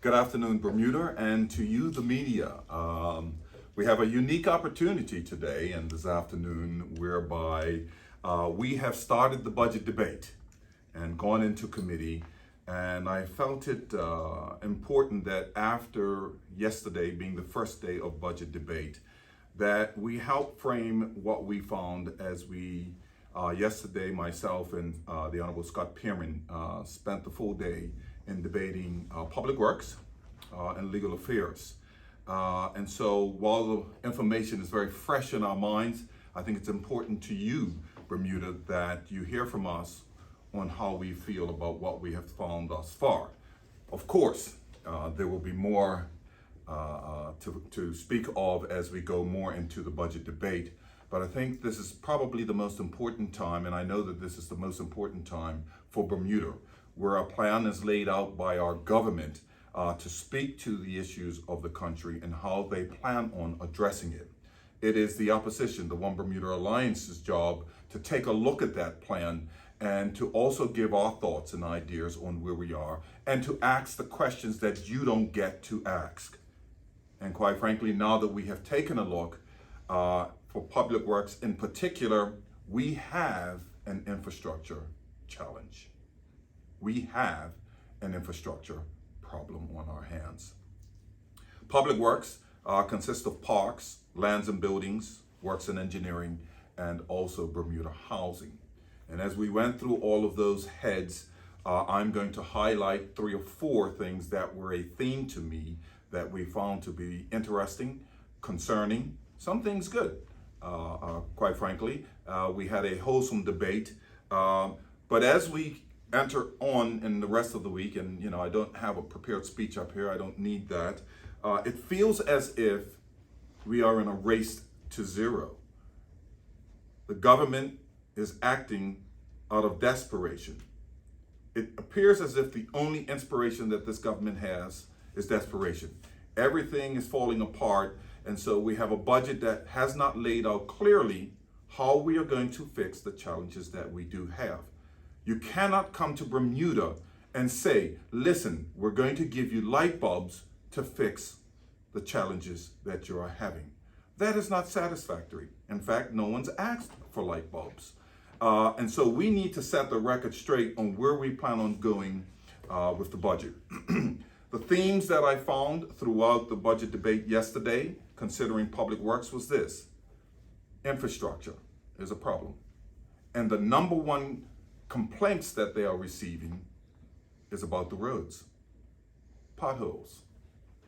Good afternoon, Bermuda, and to you, the media. We have a unique opportunity today and this afternoon whereby we have started the budget debate and gone into committee. And I felt it important that after yesterday being the first day of budget debate, that we help frame what we found as we, yesterday, myself and the Honorable Scott Pierman spent the full day in debating public works and legal affairs. And so while the information is very fresh in our minds, I think it's important to you, Bermuda, that you hear from us on how we feel about what we have found thus far. Of course, there will be more to speak of as we go more into the budget debate. But I think this is probably the most important time, and I know that this is the most important time for Bermuda, where a plan is laid out by our government to speak to the issues of the country and how they plan on addressing it. It is the opposition, the One Bermuda Alliance's job to take a look at that plan and to also give our thoughts and ideas on where we are and to ask the questions that you don't get to ask. And quite frankly, now that we have taken a look for public works in particular, we have an infrastructure challenge. We have an infrastructure problem on our hands. Public works consists of parks, lands and buildings, works and engineering, and also Bermuda housing. And as we went through all of those heads, I'm going to highlight 3 or 4 things that were a theme to me that we found to be interesting, concerning, some things good. Quite frankly, we had a wholesome debate. But as we enter on in the rest of the week, and I don't have a prepared speech up here, I don't need that. It feels as if we are in a race to zero. The government is acting out of desperation. It appears as if the only inspiration that this government has is desperation. Everything is falling apart, and so we have a budget that has not laid out clearly how we are going to fix the challenges that we do have. You cannot come to Bermuda and say, listen, we're going to give you light bulbs to fix the challenges that you are having. That is not satisfactory. In fact, no one's asked for light bulbs. And so we need to set the record straight on where we plan on going with the budget. The themes that I found throughout the budget debate yesterday, considering public works, was this: infrastructure is a problem. And the number one complaints that they are receiving is about the roads. Potholes,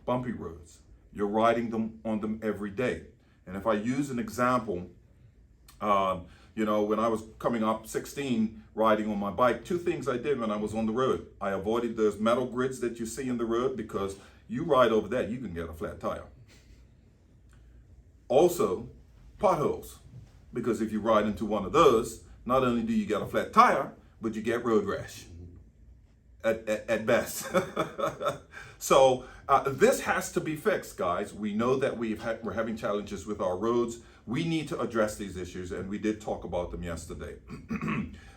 bumpy roads. You're riding on them every day. And if I use an example, when I was coming up 16, riding on my bike, 2 things I did when I was on the road. I avoided those metal grids that you see in the road, because you ride over that, you can get a flat tire. Also, potholes, because if you ride into one of those, not only do you get a flat tire, but you get road rash at best. So this has to be fixed, guys. We know that we're having challenges with our roads. We need to address these issues, and we did talk about them yesterday.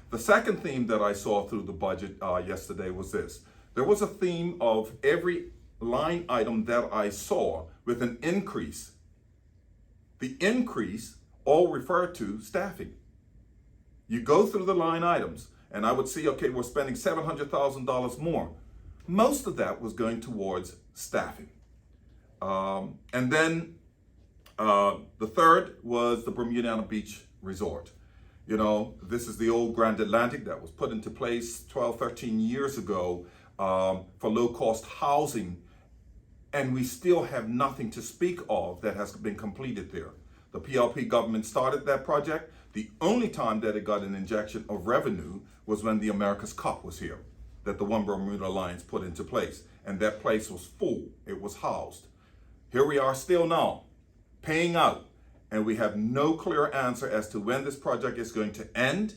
The second theme that I saw through the budget yesterday was this. There was a theme of every line item that I saw with an increase. The increase all referred to staffing. You go through the line items, and I would see, okay, we're spending $700,000 more. Most of that was going towards staffing. And then the third was the Bermuda Beach Resort. This is the old Grand Atlantic that was put into place 12, 13 years ago for low-cost housing, and we still have nothing to speak of that has been completed there. The PLP government started that project. The only time that it got an injection of revenue was when the America's Cup was here, that the One Bermuda Alliance put into place. And that place was full, it was housed. Here we are still now, paying out, and we have no clear answer as to when this project is going to end.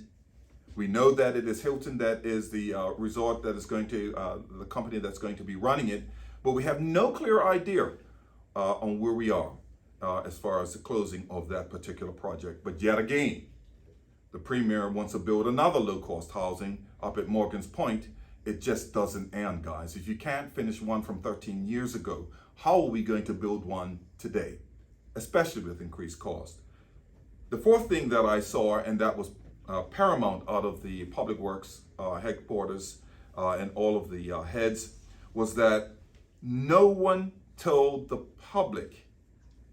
We know that it is Hilton that is the resort that is going to, the company that's going to be running it, but we have no clear idea on where we are as far as the closing of that particular project. But yet again, the Premier wants to build another low-cost housing up at Morgan's Point it just doesn't end, guys. If you can't finish one from 13 years ago, how are we going to build one today, especially with increased cost? The fourth thing that I saw, and that was paramount out of the Public Works headquarters and all of the heads, was that no one told the public,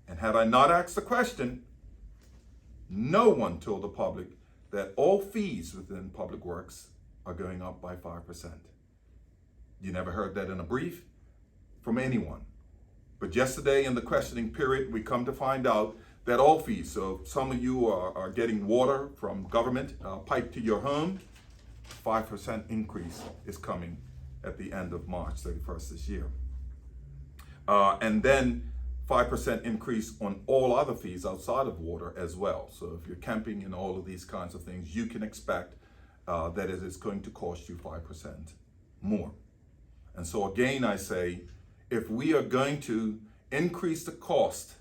and had I not asked the question, no one told the public that all fees within Public Works are going up by 5%. You never heard that in a brief from anyone. But yesterday in the questioning period, we come to find out that all fees, so some of you are getting water from government piped to your home, 5% increase is coming at the end of March 31st this year. And then 5% increase on all other fees outside of water as well. So if you're camping and all of these kinds of things, you can expect that it is going to cost you 5% more. And so again, I say, if we are going to increase the cost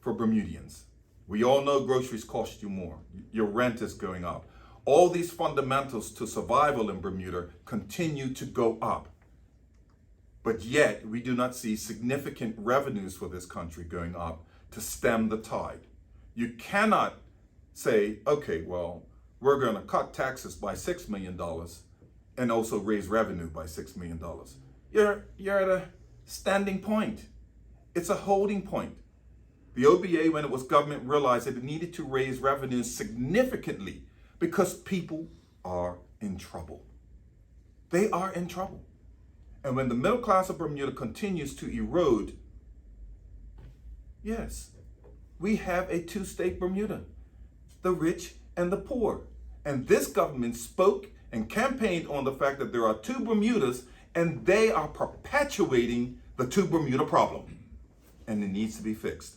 for Bermudians, we all know groceries cost you more. Your rent is going up. All these fundamentals to survival in Bermuda continue to go up. But yet, we do not see significant revenues for this country going up to stem the tide. You cannot say, okay, well, we're going to cut taxes by $6 million and also raise revenue by $6 million. You're at a standing point. It's a holding point. The OBA, when it was government, realized that it needed to raise revenues significantly because people are in trouble. They are in trouble. And when the middle class of Bermuda continues to erode, yes, we have a two-state Bermuda, the rich and the poor. And this government spoke and campaigned on the fact that there are two Bermudas and they are perpetuating the two Bermuda problem. And it needs to be fixed.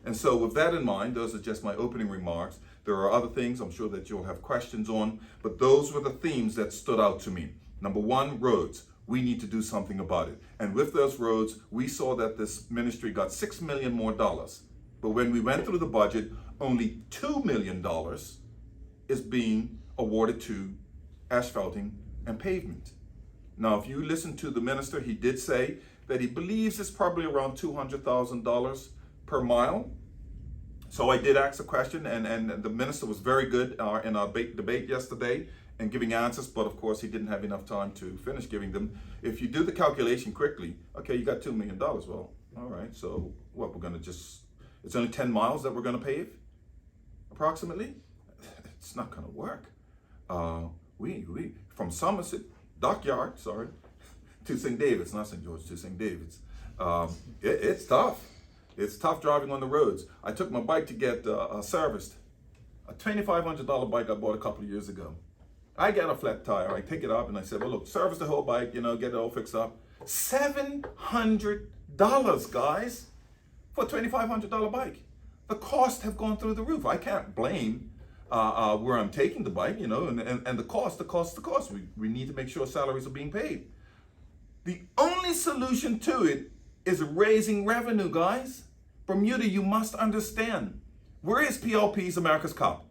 And so with that in mind, those are just my opening remarks. There are other things I'm sure that you'll have questions on, but those were the themes that stood out to me. Number one, roads. We need to do something about it. And with those roads, we saw that this ministry got $6 million more. But when we went through the budget, only $2 million is being awarded to asphalting and pavement. Now, if you listen to the minister, he did say that he believes it's probably around $200,000 per mile. So I did ask a question, and the minister was very good in our debate yesterday and giving answers, but of course he didn't have enough time to finish giving them. If you do the calculation quickly, okay, you got $2 million. Well, all right, so what, we're gonna it's only 10 miles that we're gonna pave, approximately? It's not gonna work. We from Somerset, Dockyard, to St. David's, not St. George, to St. David's. It's tough. It's tough driving on the roads. I took my bike to get serviced. A $2,500 bike I bought a couple of years ago. I get a flat tire, I pick it up and I said, well, look, service the whole bike, get it all fixed up. $700, guys, for a $2,500 bike. The costs have gone through the roof. I can't blame where I'm taking the bike, and the cost. We need to make sure salaries are being paid. The only solution to it is raising revenue, guys. Bermuda, you must understand. Where is PLP's America's Cup?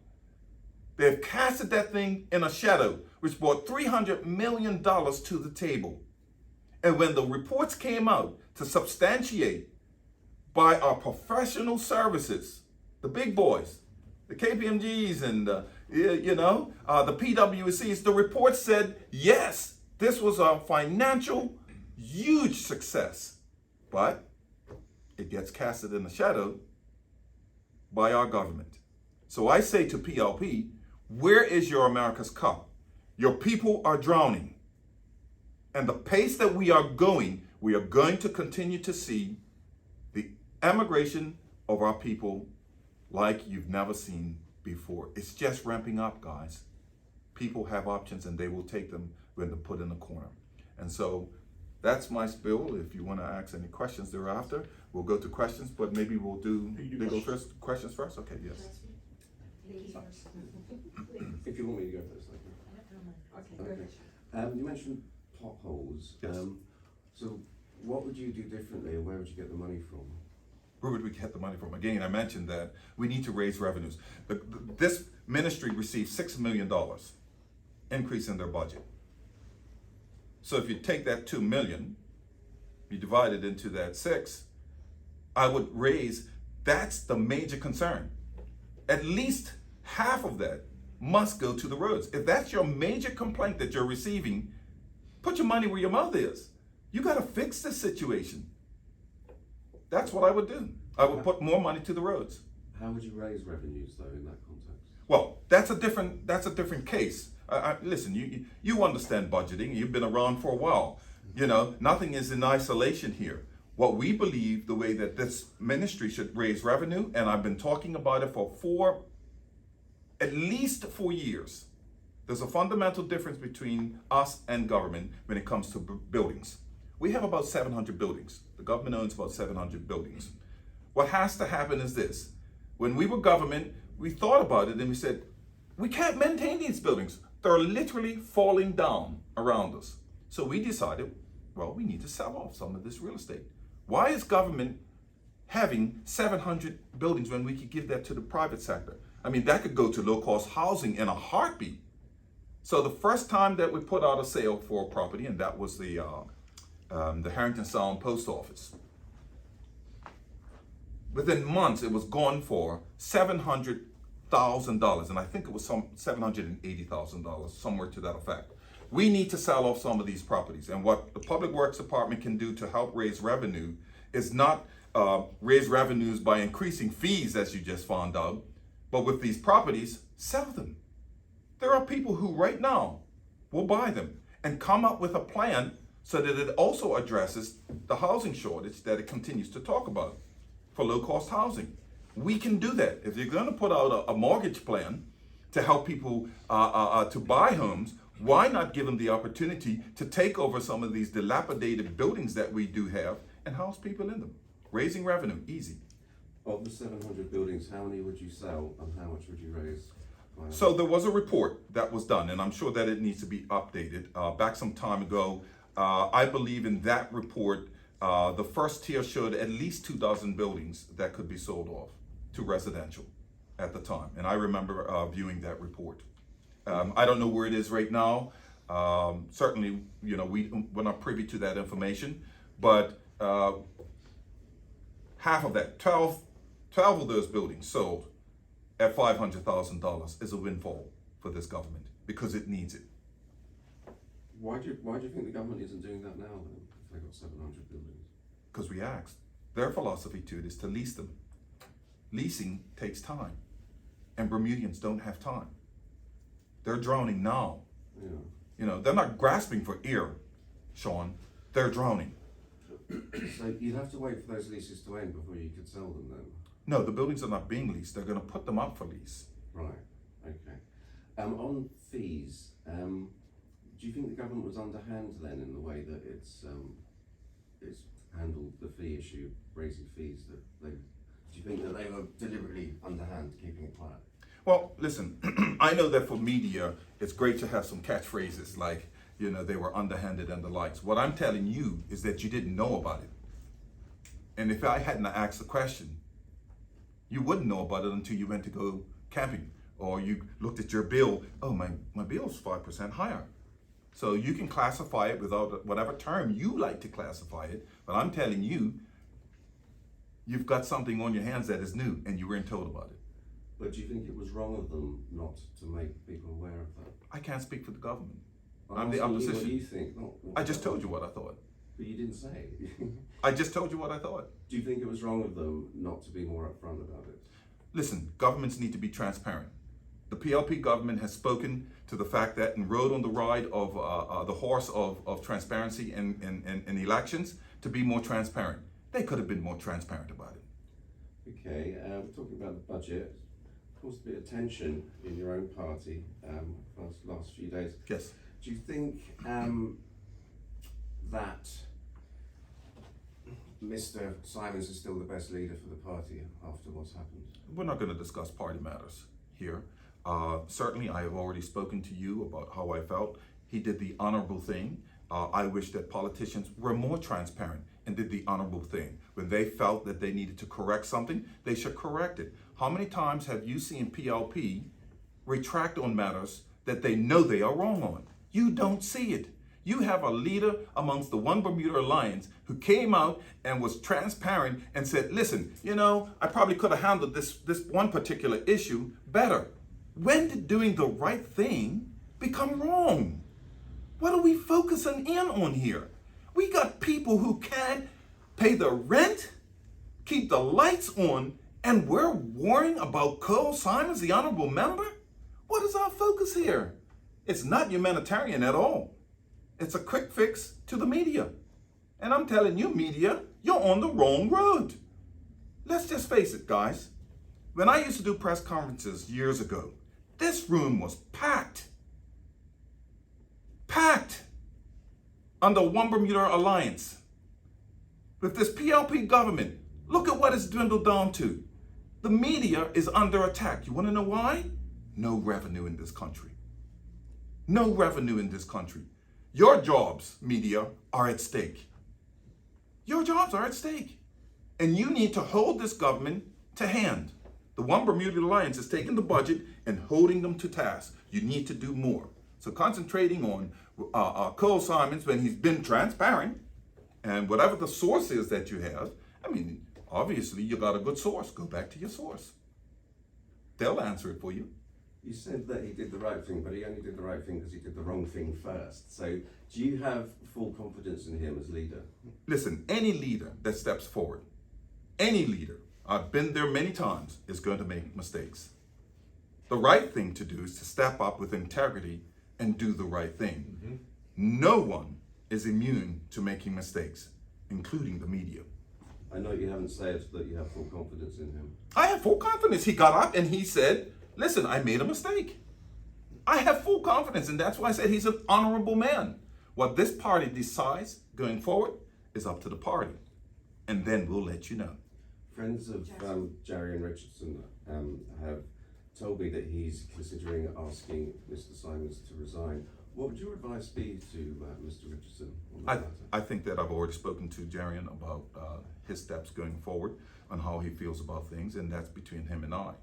They've casted that thing in a shadow, which brought $300 million to the table. And when the reports came out to substantiate by our professional services, the big boys, the KPMGs and the PwCs, the report said, yes, this was a financial, huge success. But it gets casted in the shadow by our government. So I say to PLP, where is your America's Cup? Your people are drowning. And the pace that we are going to continue to see the emigration of our people like you've never seen before. It's just ramping up, guys. People have options and they will take them when they're put in a corner. And so that's my spiel. If you want to ask any questions thereafter, we'll go to questions, but maybe we'll do legal first, questions first? Okay, yes. If you want me to go first, okay. You mentioned potholes. Yes. So what would you do differently and where would you get the money from? Where would we get the money from? Again, I mentioned that we need to raise revenues. This ministry received $6 million increase in their budget. So if you take that 2 million, you divide it into that 6, I would raise, that's the major concern. At least half of that must go to the roads. If that's your major complaint that you're receiving, put your money where your mouth is. You got to fix this situation. That's what I would do. I would put more money to the roads. How would you raise revenues though in that context? Well, that's a different case. Listen, you understand budgeting. You've been around for a while. You know, nothing is in isolation here. What we believe, the way that this ministry should raise revenue, and I've been talking about it for at least 4 years. There's a fundamental difference between us and government when it comes to buildings. We have about 700 buildings. The government owns about 700 buildings. What has to happen is this. When we were government, we thought about it and we said, we can't maintain these buildings. They're literally falling down around us. So we decided, well, we need to sell off some of this real estate. Why is government having 700 buildings when we could give that to the private sector? I mean, that could go to low-cost housing in a heartbeat. So the first time that we put out a sale for a property, and that was the Harrington Sound Post Office. Within months, it was gone for $700,000, and I think it was some $780,000, somewhere to that effect. We need to sell off some of these properties, and what the Public Works Department can do to help raise revenue is not raise revenues by increasing fees, as you just found out, but with these properties, sell them. There are people who right now will buy them and come up with a plan so that it also addresses the housing shortage that it continues to talk about for low-cost housing. We can do that. If you're going to put out a mortgage plan to help people to buy homes, why not give them the opportunity to take over some of these dilapidated buildings that we do have and house people in them? Raising revenue, easy. Of the 700 buildings, how many would you sell and how much would you raise? So there was a report that was done, and I'm sure that it needs to be updated. Back some time ago, I believe in that report, the first tier showed at least 2,000 buildings that could be sold off to residential at the time. And I remember viewing that report. I don't know where it is right now. Certainly, you know, we're not privy to that information, but half of that, 12 of those buildings sold at $500,000 is a windfall for this government because it needs it. Why do you think the government isn't doing that now then, if they've got 700 buildings? Because we asked. Their philosophy to it is to lease them. Leasing takes time, and Bermudians don't have time. They're drowning now. Yeah. You know, they're not grasping for air, Sean. They're drowning. So you'd have to wait for those leases to end before you could sell them then? No, the buildings are not being leased. They're going to put them up for lease. Right, okay. On fees, do you think the government was underhand then in the way that it's handled the fee issue, raising fees? Do you think that they were deliberately underhand, keeping it quiet? Well, listen, I know that for media, it's great to have some catchphrases like, you know, they were underhanded and the likes. What I'm telling you is that you didn't know about it. And if I hadn't asked the question, you wouldn't know about it until you went to go camping or you looked at your bill. Oh, my bill's 5% higher. So you can classify it without whatever term you like to classify it. But I'm telling you, you've got something on your hands that is new and you weren't told about it. But do you think it was wrong of them not to make people aware of that? I can't speak for the government. I'm the opposition. What do you think? Not what I just told you what I thought. But you didn't say. I just told you what I thought. Do you think it was wrong of them not to be more upfront about it? Listen, governments need to be transparent. The PLP government has spoken to the fact that and rode on the ride of the horse of transparency in elections to be more transparent. They could have been more transparent about it. Okay, we're talking about the budget. Caused a bit of tension in your own party for the last few days. Yes. Do you think that Mr. Simons is still the best leader for the party after what's happened? We're not going to discuss party matters here. Certainly, I have already spoken to you about how I felt. He did the honorable thing. I wish that politicians were more transparent and did the honorable thing. When they felt that they needed to correct something, they should correct it. How many times have you seen PLP retract on matters that they know they are wrong on? You don't see it. You have a leader amongst the One Bermuda Alliance who came out and was transparent and said, listen, I probably could have handled this one particular issue better. When did doing the right thing become wrong? What are we focusing in on here? We got people who can't pay the rent, keep the lights on, and we're worrying about Cole Simons, the honorable member? What is our focus here? It's not humanitarian at all. It's a quick fix to the media. And I'm telling you, media, you're on the wrong road. Let's just face it, guys. When I used to do press conferences years ago, this room was packed. Packed under One Bermuda Alliance. With this PLP government, look at what it's dwindled down to. The media is under attack. You want to know why? No revenue in this country. No revenue in this country. Your jobs, media, are at stake. Your jobs are at stake. And you need to hold this government to hand. The One Bermuda Alliance is taking the budget and holding them to task. You need to do more. So concentrating on Cole Simons when he's been transparent, and whatever the source is that you have, obviously you got a good source. Go back to your source. They'll answer it for you. You said that he did the right thing, but he only did the right thing because he did the wrong thing first. So do you have full confidence in him as leader? Listen, any leader that steps forward, any leader, I've been there many times, is going to make mistakes. The right thing to do is to step up with integrity and do the right thing. Mm-hmm. No one is immune to making mistakes, including the media. I know you haven't said that you have full confidence in him. I have full confidence. He got up and he said, listen, I made a mistake. I have full confidence, and that's why I said he's an honorable man. What this party decides going forward is up to the party, and then we'll let you know. Friends of Jarian Richardson have told me that he's considering asking Mr. Simons to resign. What would your advice be to Mr. Richardson on that matter? I think that I've already spoken to Jarian about his steps going forward, on how he feels about things, and that's between him and I.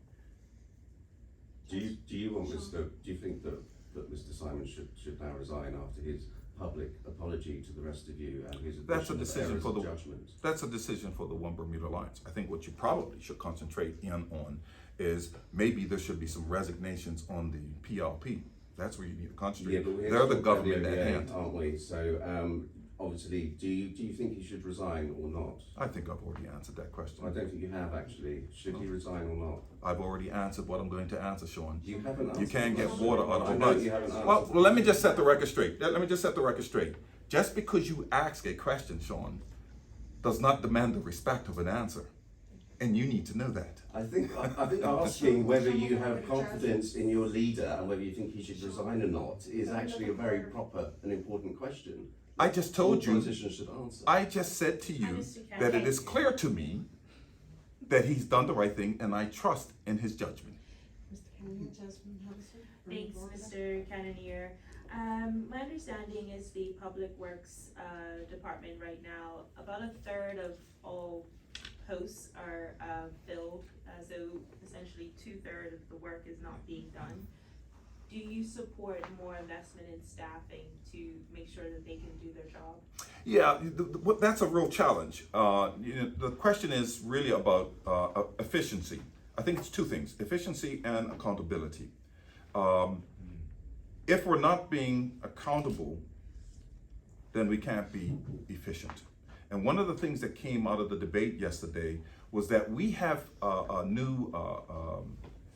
Do you think that Mr. Simons should now resign after his public apology to the rest of you and his That's a decision for the judgment? That's a decision for the One Bermuda Alliance. I think what you probably should concentrate in on is maybe there should be some resignations on the PLP. That's where you need to concentrate. Yeah, but they're the government at hand, aren't we? So obviously, do you think he should resign or not? I think I've already answered that question. I don't think you have actually. Should he resign or not? I've already answered what I'm going to answer, Sean. You haven't answered. You can't get water out of a I know butt. you haven't answered. Well, let me just set the record straight. Let me just set the record straight. Just because you ask a question, Sean, does not demand the respect of an answer. And you need to know that. I think asking whether you have confidence in your leader and whether you think he should resign or not is actually a very proper and important question. I just told you, politicians should answer. I just said to you that it is clear to me that he's done the right thing, and I trust in his judgment. Mr. Cannonier, Jasmine, have a seat. Thanks, Mr. Cannonier. My understanding is the Public Works Department right now, about a third of all posts are filled, so essentially 2/3 of the work is not being done. Do you support more investment in staffing to make sure that they can do their job? Yeah, that's a real challenge. The question is really about efficiency. I think it's two things: efficiency and accountability. If we're not being accountable, then we can't be efficient. And one of the things that came out of the debate yesterday was that we have a new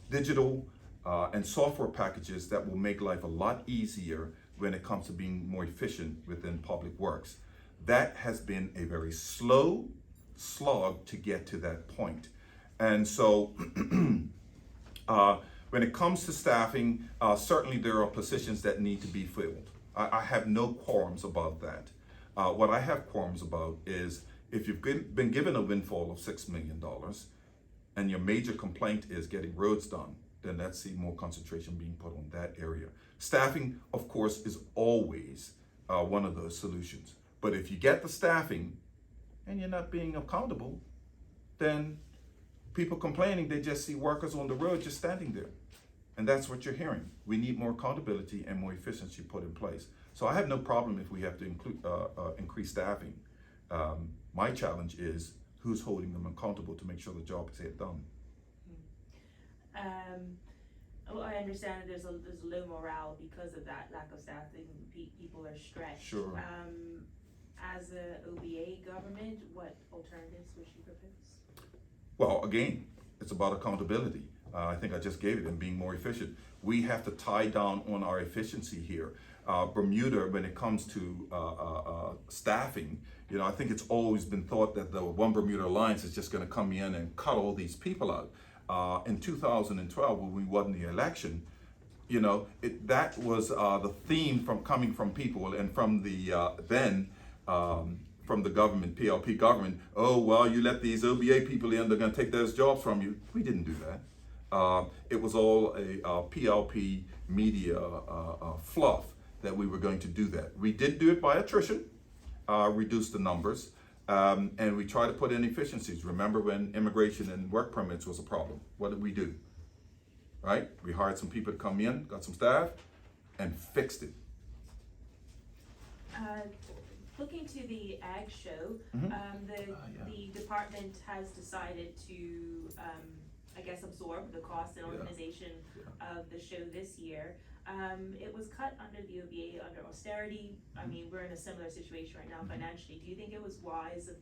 digital and software packages that will make life a lot easier when it comes to being more efficient within public works. That has been a very slow slog to get to that point. And so when it comes to staffing, certainly there are positions that need to be filled. I have no qualms about that. What I have qualms about is if you've been given a windfall of $6 million and your major complaint is getting roads done, then let's see more concentration being put on that area. Staffing, of course, is always one of those solutions. But if you get the staffing and you're not being accountable, then people complaining, they just see workers on the road just standing there. And that's what you're hearing. We need more accountability and more efficiency put in place. So I have no problem if we have to increase staffing. My challenge is who's holding them accountable to make sure the job is get done. I understand that there's a low morale because of that lack of staffing. People are stressed. Sure. As a OBA government, what alternatives would you propose? Well, again, it's about accountability. I think I just gave it, and being more efficient. We have to tie down on our efficiency here. Bermuda, when it comes to staffing, you know, I think it's always been thought that the One Bermuda Alliance is just going to come in and cut all these people out. In 2012, when we won the election, you know, that was the theme coming from people and from the from the government, PLP government. Oh, well, you let these OBA people in, they're going to take those jobs from you. We didn't do that. It was all a PLP media fluff that we were going to do that. We did do it by attrition, reduce the numbers, and we try to put in efficiencies. Remember when immigration and work permits was a problem? What did we do? Right? We hired some people to come in, got some staff, and fixed it. Looking to the ag show, the department has decided to, I guess, absorb the cost and organization of the show this year. It was cut under the OBA under austerity. I mean, we're in a similar situation right now financially. Do you think it was wise of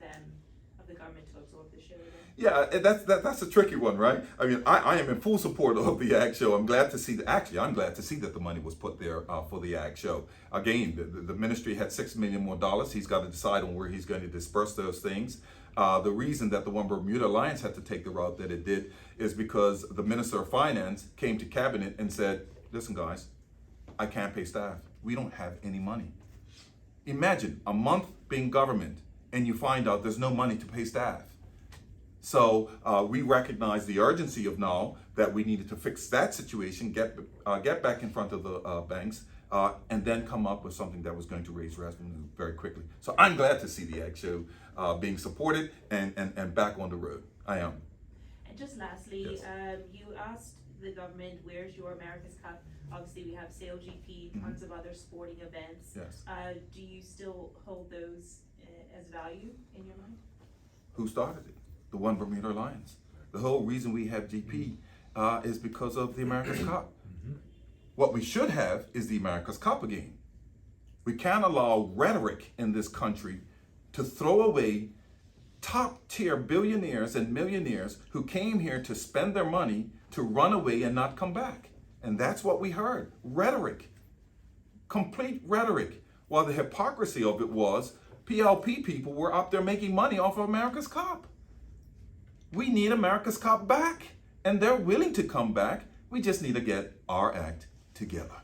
the government to absorb the show then? Yeah, that's a tricky one, right? I mean, I am in full support of the ag show. I'm glad to see I'm glad to see that the money was put there for the ag show. Again, the ministry had $6 million more. He's got to decide on where he's going to disperse those things. The reason that the One Bermuda Alliance had to take the route that it did is because the Minister of Finance came to cabinet and said, listen guys, I can't pay staff. We don't have any money. Imagine a month being government and you find out there's no money to pay staff. So we recognized the urgency of now that we needed to fix that situation, get back in front of the banks, and then come up with something that was going to raise revenue very quickly. So I'm glad to see the ag show being supported and back on the road. I am. And just lastly, Yes. you asked the government, where's your America's Cup? Obviously, we have Sail GP, tons of other sporting events. Yes. Do you still hold those as value in your mind? Who started it? The One Bermuda Alliance. The whole reason we have GP is because of the America's Cup. What we should have is the America's Cup again. We can't allow rhetoric in this country to throw away top tier billionaires and millionaires who came here to spend their money to run away and not come back. And that's what we heard. Rhetoric. Complete rhetoric. While the hypocrisy of it was, PLP people were up there making money off of America's Cup. We need America's Cup back. And they're willing to come back. We just need to get our act together.